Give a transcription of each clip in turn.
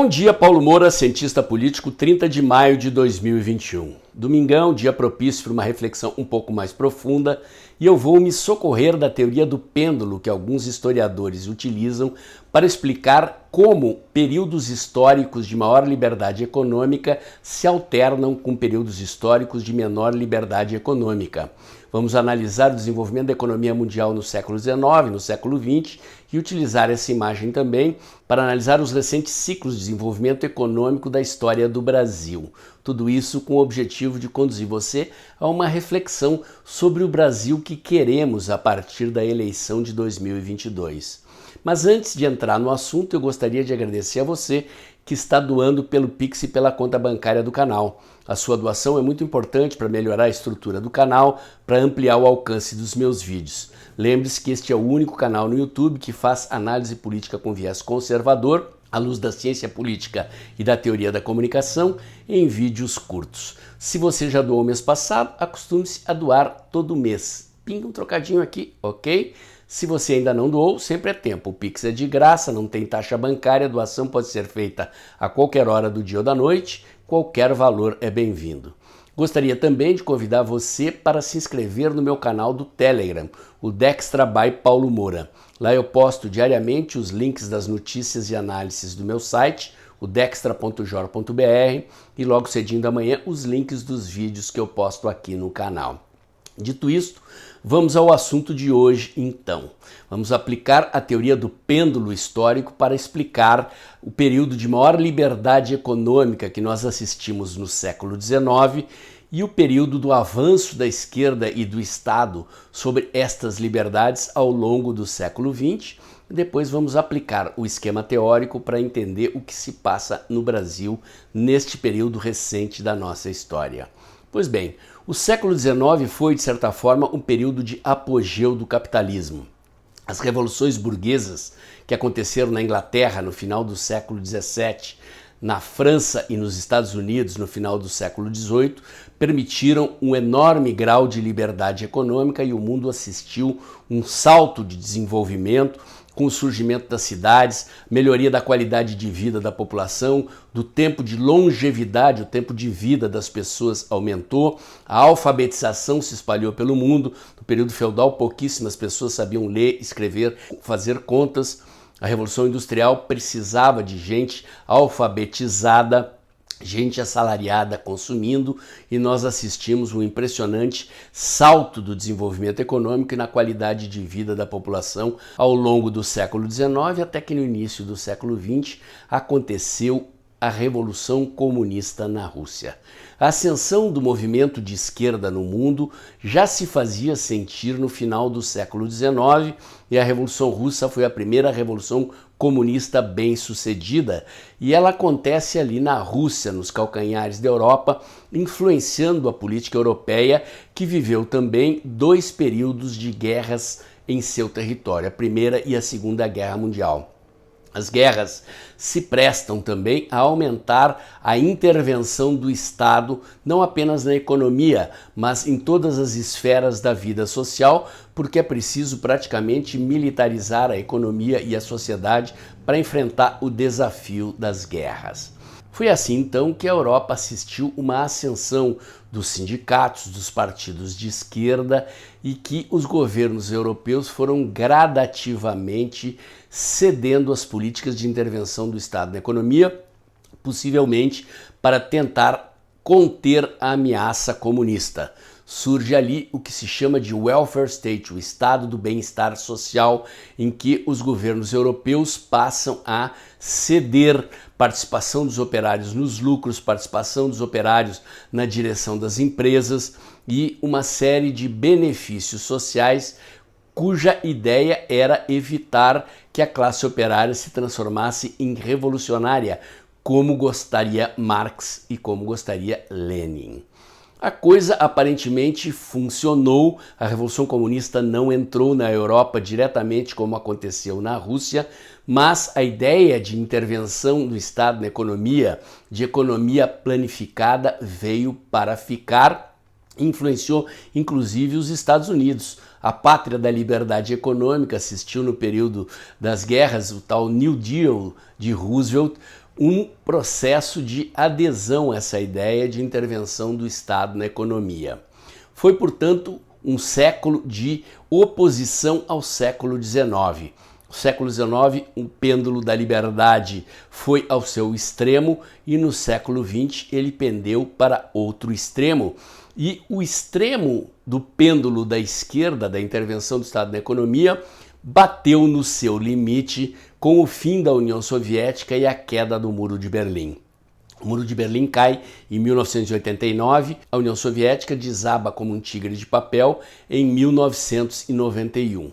Bom dia, Paulo Moura, cientista político, 30 de maio de 2021. Domingão, dia propício para uma reflexão um pouco mais profunda, e eu vou me socorrer da teoria do pêndulo que alguns historiadores utilizam para explicar como períodos históricos de maior liberdade econômica se alternam com períodos históricos de menor liberdade econômica. Vamos analisar o desenvolvimento da economia mundial no século XIX, no século XX e utilizar essa imagem também para analisar os recentes ciclos de desenvolvimento econômico da história do Brasil. Tudo isso com o objetivo de conduzir você a uma reflexão sobre o Brasil que queremos a partir da eleição de 2022. Mas antes de entrar no assunto, eu gostaria de agradecer a você que está doando pelo Pix e pela conta bancária do canal. A sua doação é muito importante para melhorar a estrutura do canal, para ampliar o alcance dos meus vídeos. Lembre-se que este é o único canal no YouTube que faz análise política com viés conservador, à luz da ciência política e da teoria da comunicação, em vídeos curtos. Se você já doou mês passado, acostume-se a doar todo mês. Pinga um trocadinho aqui, ok? Se você ainda não doou, sempre é tempo. O Pix é de graça, não tem taxa bancária, a doação pode ser feita a qualquer hora do dia ou da noite, qualquer valor é bem-vindo. Gostaria também de convidar você para se inscrever no meu canal do Telegram, o Dextra by Paulo Moura. Lá eu posto diariamente os links das notícias e análises do meu site, o dextra.jor.br, e logo cedinho da manhã os links dos vídeos que eu posto aqui no canal. Dito isto, vamos ao assunto de hoje então. Vamos aplicar a teoria do pêndulo histórico para explicar o período de maior liberdade econômica que nós assistimos no século XIX e o período do avanço da esquerda e do Estado sobre estas liberdades ao longo do século XX. Depois vamos aplicar o esquema teórico para entender o que se passa no Brasil neste período recente da nossa história. Pois bem, o século XIX foi, de certa forma, um período de apogeu do capitalismo. As revoluções burguesas que aconteceram na Inglaterra no final do século XVII, na França e nos Estados Unidos no final do século XVIII, permitiram um enorme grau de liberdade econômica e o mundo assistiu um salto de desenvolvimento com o surgimento das cidades, melhoria da qualidade de vida da população, do tempo de longevidade, o tempo de vida das pessoas aumentou, a alfabetização se espalhou pelo mundo. No período feudal, pouquíssimas pessoas sabiam ler, escrever, fazer contas. A Revolução Industrial precisava de gente alfabetizada, gente assalariada consumindo, e nós assistimos um impressionante salto do desenvolvimento econômico e na qualidade de vida da população ao longo do século XIX, até que no início do século XX aconteceu a Revolução Comunista na Rússia. A ascensão do movimento de esquerda no mundo já se fazia sentir no final do século XIX e a Revolução Russa foi a primeira revolução comunista bem-sucedida e ela acontece ali na Rússia, nos calcanhares da Europa, influenciando a política europeia, que viveu também dois períodos de guerras em seu território, a Primeira e a Segunda Guerra Mundial. As guerras se prestam também a aumentar a intervenção do Estado, não apenas na economia, mas em todas as esferas da vida social, porque é preciso praticamente militarizar a economia e a sociedade para enfrentar o desafio das guerras. Foi assim então que a Europa assistiu uma ascensão dos sindicatos, dos partidos de esquerda e que os governos europeus foram gradativamente cedendo às políticas de intervenção do Estado na economia, possivelmente para tentar conter a ameaça comunista. Surge ali o que se chama de welfare state, o estado do bem-estar social, em que os governos europeus passam a ceder participação dos operários nos lucros, participação dos operários na direção das empresas e uma série de benefícios sociais cuja ideia era evitar que a classe operária se transformasse em revolucionária, como gostaria Marx e como gostaria Lenin. A coisa aparentemente funcionou, a Revolução Comunista não entrou na Europa diretamente como aconteceu na Rússia, mas a ideia de intervenção do Estado na economia, de economia planificada, veio para ficar, influenciou inclusive os Estados Unidos. A pátria da liberdade econômica assistiu no período das guerras, o tal New Deal de Roosevelt, um processo de adesão a essa ideia de intervenção do Estado na economia. Foi, portanto, um século de oposição ao século XIX. No século XIX, o pêndulo da liberdade foi ao seu extremo e no século XX ele pendeu para outro extremo. E o extremo do pêndulo da esquerda, da intervenção do Estado na economia, bateu no seu limite com o fim da União Soviética e a queda do Muro de Berlim. O Muro de Berlim cai em 1989, a União Soviética desaba como um tigre de papel em 1991.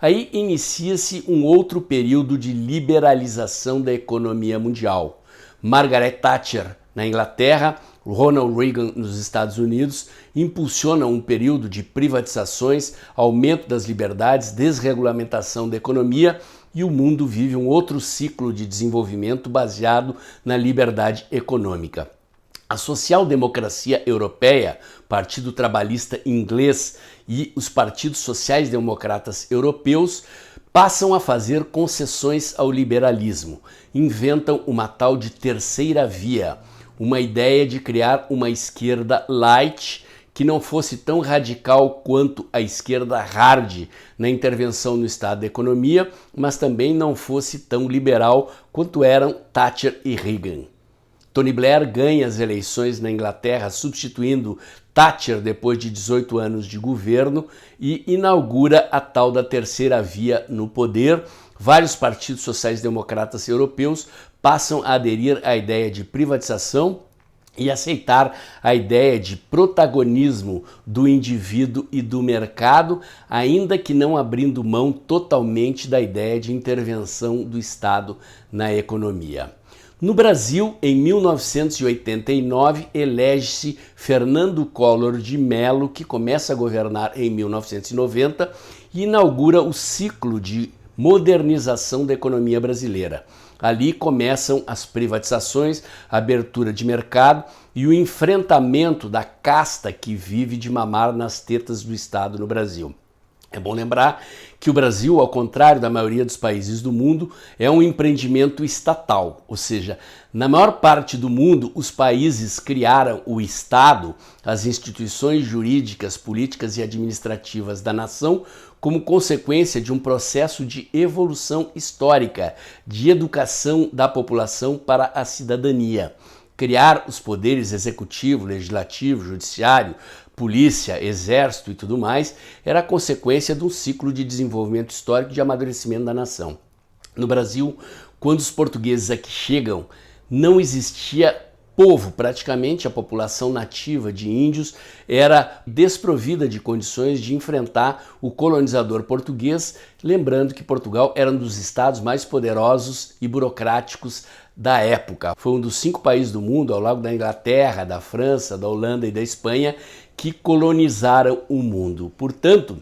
Aí inicia-se um outro período de liberalização da economia mundial. Margaret Thatcher, na Inglaterra, Ronald Reagan nos Estados Unidos impulsionam um período de privatizações, aumento das liberdades, desregulamentação da economia e o mundo vive um outro ciclo de desenvolvimento baseado na liberdade econômica. A social-democracia europeia, Partido Trabalhista inglês e os partidos sociais-democratas europeus passam a fazer concessões ao liberalismo, inventam uma tal de terceira via, uma ideia de criar uma esquerda light que não fosse tão radical quanto a esquerda hard na intervenção no estado da economia, mas também não fosse tão liberal quanto eram Thatcher e Reagan. Tony Blair ganha as eleições na Inglaterra, substituindo Thatcher depois de 18 anos de governo e inaugura a tal da terceira via no poder. Vários partidos sociais-democratas europeus passam a aderir à ideia de privatização e aceitar a ideia de protagonismo do indivíduo e do mercado, ainda que não abrindo mão totalmente da ideia de intervenção do Estado na economia. No Brasil, em 1989, elege-se Fernando Collor de Mello, que começa a governar em 1990 e inaugura o ciclo de modernização da economia brasileira. Ali começam as privatizações, a abertura de mercado e o enfrentamento da casta que vive de mamar nas tetas do Estado no Brasil. É bom lembrar que o Brasil, ao contrário da maioria dos países do mundo, é um empreendimento estatal, ou seja, na maior parte do mundo, os países criaram o Estado, as instituições jurídicas, políticas e administrativas da nação, como consequência de um processo de evolução histórica, de educação da população para a cidadania. Criar os poderes executivo, legislativo, judiciário, polícia, exército e tudo mais, era consequência de um ciclo de desenvolvimento histórico de amadurecimento da nação. No Brasil, quando os portugueses aqui chegam, não existia povo, praticamente a população nativa de índios era desprovida de condições de enfrentar o colonizador português, lembrando que Portugal era um dos estados mais poderosos e burocráticos da época. Foi um dos 5 países do mundo, ao lado da Inglaterra, da França, da Holanda e da Espanha, que colonizaram o mundo. Portanto,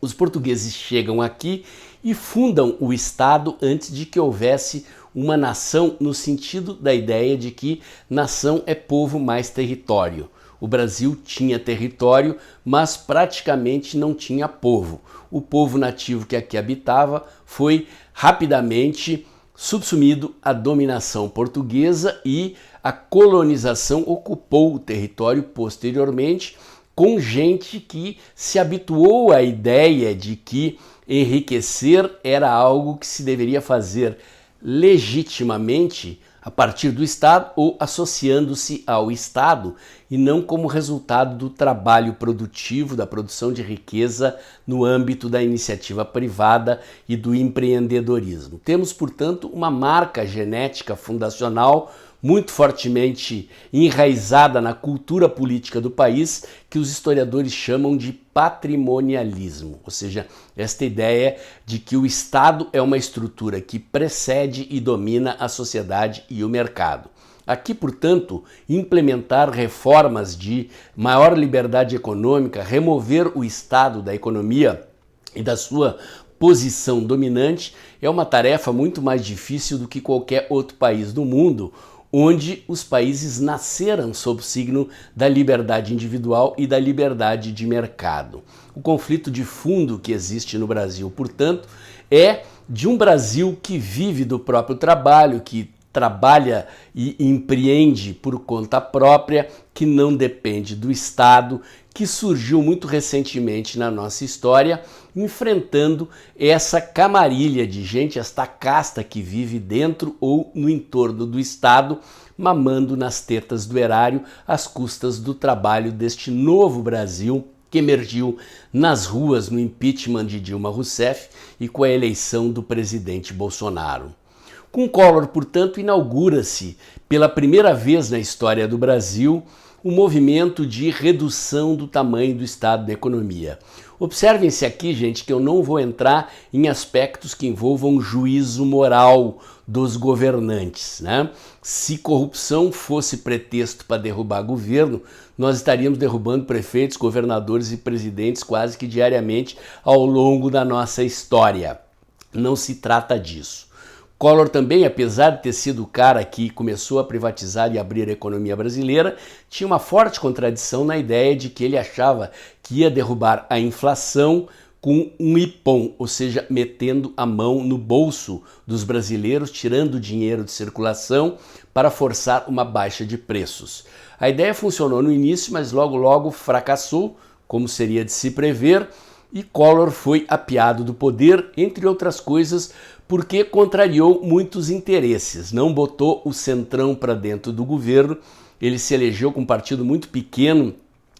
os portugueses chegam aqui e fundam o Estado antes de que houvesse uma nação, no sentido da ideia de que nação é povo mais território. O Brasil tinha território, mas praticamente não tinha povo. O povo nativo que aqui habitava foi rapidamente subsumido à dominação portuguesa e a colonização ocupou o território posteriormente com gente que se habituou à ideia de que enriquecer era algo que se deveria fazer legitimamente a partir do Estado ou associando-se ao Estado e não como resultado do trabalho produtivo, da produção de riqueza no âmbito da iniciativa privada e do empreendedorismo. Temos, portanto, uma marca genética fundacional muito fortemente enraizada na cultura política do país, que os historiadores chamam de patrimonialismo, ou seja, esta ideia de que o Estado é uma estrutura que precede e domina a sociedade e o mercado. Aqui, portanto, implementar reformas de maior liberdade econômica, remover o Estado da economia e da sua posição dominante é uma tarefa muito mais difícil do que qualquer outro país do mundo, onde os países nasceram sob o signo da liberdade individual e da liberdade de mercado. O conflito de fundo que existe no Brasil, portanto, é de um Brasil que vive do próprio trabalho, que trabalha e empreende por conta própria, que não depende do Estado, que surgiu muito recentemente na nossa história, enfrentando essa camarilha de gente, esta casta que vive dentro ou no entorno do Estado, mamando nas tetas do erário às custas do trabalho deste novo Brasil que emergiu nas ruas no impeachment de Dilma Rousseff e com a eleição do presidente Bolsonaro. Com Collor, portanto, inaugura-se pela primeira vez na história do Brasil o movimento de redução do tamanho do Estado na economia. Observem-se aqui, gente, que eu não vou entrar em aspectos que envolvam juízo moral dos governantes, né? Se corrupção fosse pretexto para derrubar governo, nós estaríamos derrubando prefeitos, governadores e presidentes quase que diariamente ao longo da nossa história. Não se trata disso. Collor também, apesar de ter sido o cara que começou a privatizar e abrir a economia brasileira, tinha uma forte contradição na ideia de que ele achava que ia derrubar a inflação com um ipom, ou seja, metendo a mão no bolso dos brasileiros, tirando dinheiro de circulação para forçar uma baixa de preços. A ideia funcionou no início, mas logo fracassou, como seria de se prever, e Collor foi apeado do poder, entre outras coisas, porque contrariou muitos interesses, não botou o centrão para dentro do governo, ele se elegeu com um partido muito pequeno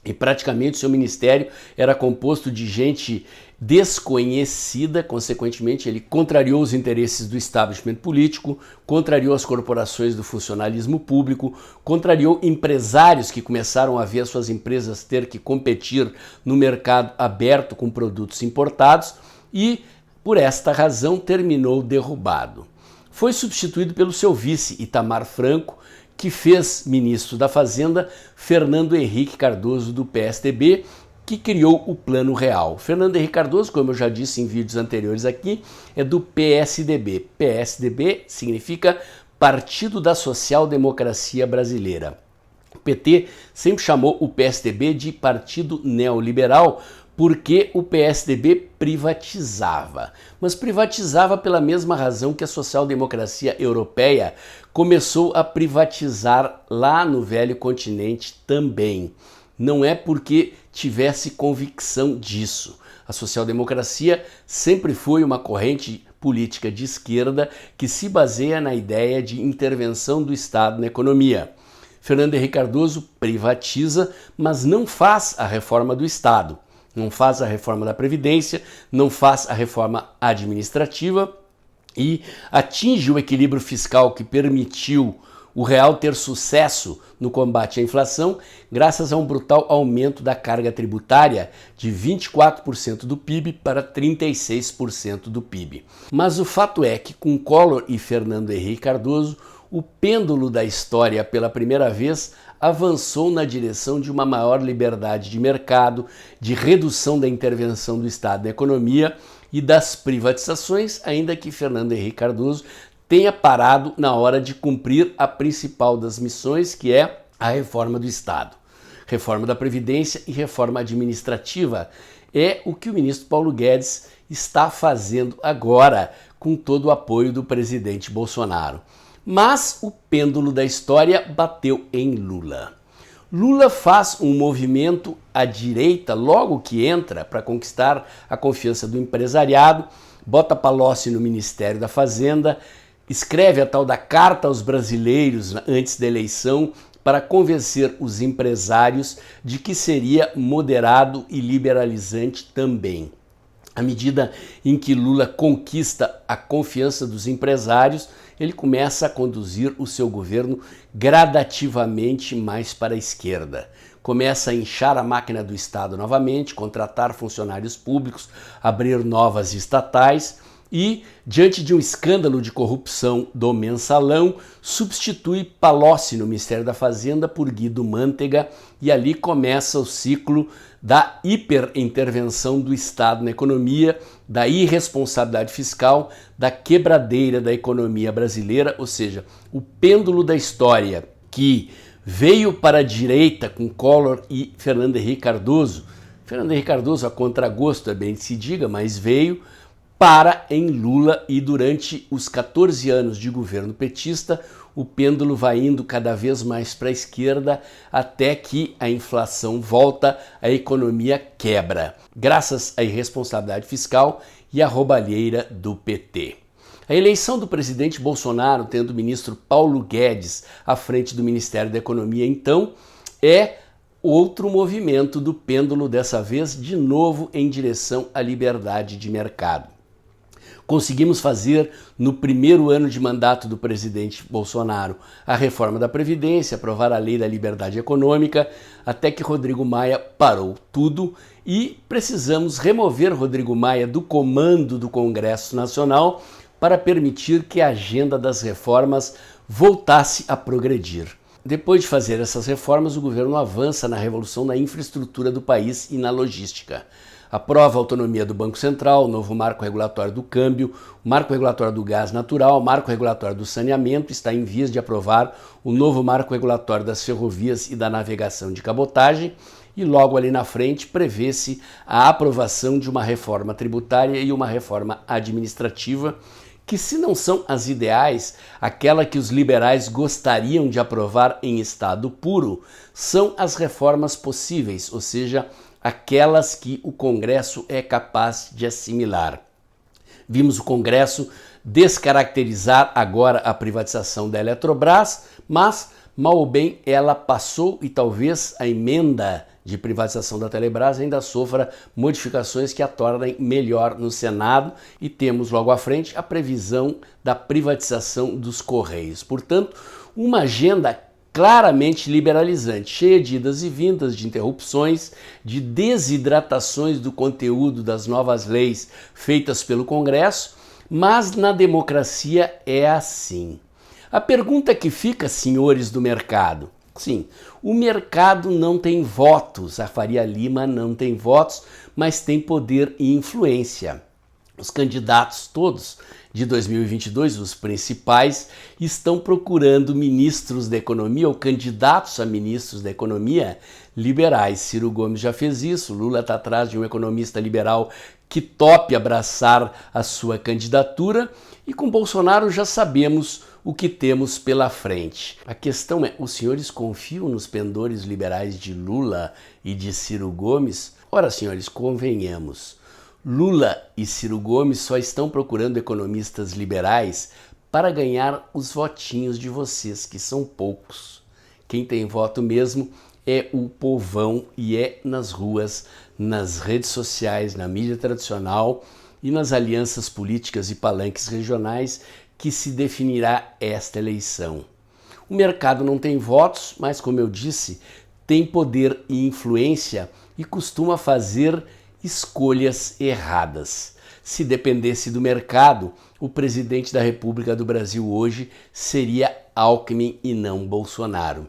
e praticamente seu ministério era composto de gente desconhecida, consequentemente ele contrariou os interesses do establishment político, contrariou as corporações do funcionalismo público, contrariou empresários que começaram a ver suas empresas ter que competir no mercado aberto com produtos importados e, por esta razão, terminou derrubado. Foi substituído pelo seu vice, Itamar Franco, que fez ministro da Fazenda Fernando Henrique Cardoso do PSDB, que criou o Plano Real. Fernando Henrique Cardoso, como eu já disse em vídeos anteriores aqui, é do PSDB. PSDB significa Partido da Social Democracia Brasileira. O PT sempre chamou o PSDB de Partido Neoliberal, porque o PSDB privatizava. Mas privatizava pela mesma razão que a social-democracia europeia começou a privatizar lá no velho continente também. Não é porque tivesse convicção disso. A social-democracia sempre foi uma corrente política de esquerda que se baseia na ideia de intervenção do Estado na economia. Fernando Henrique Cardoso privatiza, mas não faz a reforma do Estado. Não faz a reforma da Previdência, não faz a reforma administrativa e atinge o equilíbrio fiscal que permitiu o real ter sucesso no combate à inflação graças a um brutal aumento da carga tributária de 24% do PIB para 36% do PIB. Mas o fato é que com Collor e Fernando Henrique Cardoso, o pêndulo da história pela primeira vez avançou na direção de uma maior liberdade de mercado, de redução da intervenção do Estado na economia e das privatizações, ainda que Fernando Henrique Cardoso tenha parado na hora de cumprir a principal das missões, que é a reforma do Estado. Reforma da Previdência e reforma administrativa é o que o ministro Paulo Guedes está fazendo agora, com todo o apoio do presidente Bolsonaro. Mas o pêndulo da história bateu em Lula. Lula faz um movimento à direita logo que entra para conquistar a confiança do empresariado, bota Palocci no Ministério da Fazenda, escreve a tal da Carta aos Brasileiros antes da eleição para convencer os empresários de que seria moderado e liberalizante também. À medida em que Lula conquista a confiança dos empresários, ele começa a conduzir o seu governo gradativamente mais para a esquerda. Começa a inchar a máquina do Estado novamente, contratar funcionários públicos, abrir novas estatais e, diante de um escândalo de corrupção do Mensalão, substitui Palocci no Ministério da Fazenda por Guido Mantega e ali começa o ciclo da hiperintervenção do Estado na economia, da irresponsabilidade fiscal, da quebradeira da economia brasileira, ou seja, o pêndulo da história que veio para a direita com Collor e Fernando Henrique Cardoso. Fernando Henrique Cardoso, a contragosto, é bem que se diga, mas veio para em Lula e durante os 14 anos de governo petista, o pêndulo vai indo cada vez mais para a esquerda até que a inflação volta, a economia quebra, graças à irresponsabilidade fiscal e à roubalheira do PT. A eleição do presidente Bolsonaro, tendo o ministro Paulo Guedes à frente do Ministério da Economia, então, é outro movimento do pêndulo, dessa vez de novo em direção à liberdade de mercado. Conseguimos fazer, no primeiro ano de mandato do presidente Bolsonaro, a reforma da Previdência, aprovar a lei da liberdade econômica, até que Rodrigo Maia parou tudo e precisamos remover Rodrigo Maia do comando do Congresso Nacional para permitir que a agenda das reformas voltasse a progredir. Depois de fazer essas reformas, o governo avança na revolução na infraestrutura do país e na logística. Aprova a autonomia do Banco Central, o novo marco regulatório do câmbio, o marco regulatório do gás natural, o marco regulatório do saneamento, está em vias de aprovar o novo marco regulatório das ferrovias e da navegação de cabotagem, e logo ali na frente prevê-se a aprovação de uma reforma tributária e uma reforma administrativa, que, se não são as ideais, aquela que os liberais gostariam de aprovar em estado puro, são as reformas possíveis, ou seja, aquelas que o Congresso é capaz de assimilar. Vimos o Congresso descaracterizar agora a privatização da Eletrobras, mas, mal ou bem, ela passou e talvez a emenda de privatização da Telebrás ainda sofra modificações que a tornem melhor no Senado, e temos logo à frente a previsão da privatização dos Correios. Portanto, uma agenda claramente liberalizante, cheia de idas e vindas, de interrupções, de desidratações do conteúdo das novas leis feitas pelo Congresso, mas na democracia é assim. A pergunta que fica, senhores do mercado: sim, o mercado não tem votos, a Faria Lima não tem votos, mas tem poder e influência. Os candidatos todos de 2022, os principais, estão procurando ministros da economia ou candidatos a ministros da economia liberais. Ciro Gomes já fez isso, Lula está atrás de um economista liberal que tope abraçar a sua candidatura, e com Bolsonaro já sabemos o que temos pela frente. A questão é: os senhores confiam nos pendores liberais de Lula e de Ciro Gomes? Ora, senhores, convenhamos. Lula e Ciro Gomes só estão procurando economistas liberais para ganhar os votinhos de vocês, que são poucos. Quem tem voto mesmo é o povão, e é nas ruas, nas redes sociais, na mídia tradicional e nas alianças políticas e palanques regionais que se definirá esta eleição. O mercado não tem votos, mas, como eu disse, tem poder e influência e costuma fazer escolhas erradas. Se dependesse do mercado, o presidente da República do Brasil hoje seria Alckmin e não Bolsonaro.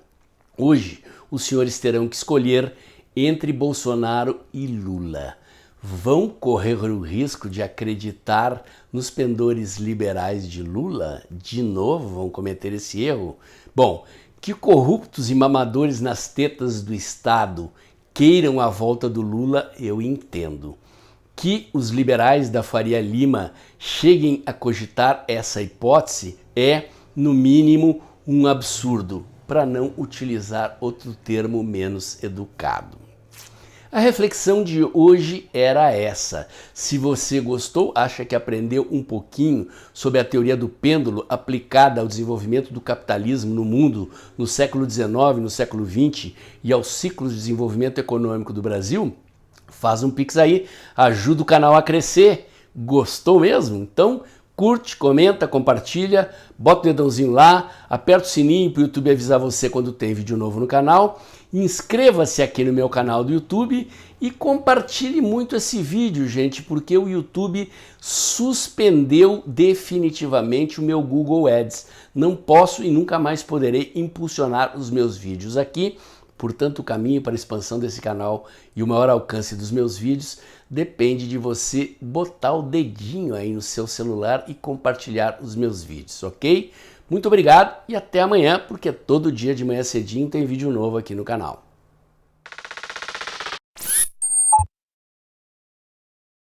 Hoje, os senhores terão que escolher entre Bolsonaro e Lula. Vão correr o risco de acreditar nos pendores liberais de Lula? De novo vão cometer esse erro? Bom, que corruptos e mamadores nas tetas do Estado queiram a volta do Lula, eu entendo. Que os liberais da Faria Lima cheguem a cogitar essa hipótese é, no mínimo, um absurdo, para não utilizar outro termo menos educado. A reflexão de hoje era essa. Se você gostou, acha que aprendeu um pouquinho sobre a teoria do pêndulo aplicada ao desenvolvimento do capitalismo no mundo no século XIX, no século XX e aos ciclos de desenvolvimento econômico do Brasil? Faz um pix aí, ajuda o canal a crescer. Gostou mesmo? Então curte, comenta, compartilha, bota o dedãozinho lá, aperta o sininho para o YouTube avisar você quando tem vídeo novo no canal, inscreva-se aqui no meu canal do YouTube e compartilhe muito esse vídeo, gente, porque o YouTube suspendeu definitivamente o meu Google Ads. Não posso e nunca mais poderei impulsionar os meus vídeos aqui. Portanto, o caminho para a expansão desse canal e o maior alcance dos meus vídeos depende de você botar o dedinho aí no seu celular e compartilhar os meus vídeos, ok? Muito obrigado e até amanhã, porque todo dia de manhã cedinho tem vídeo novo aqui no canal.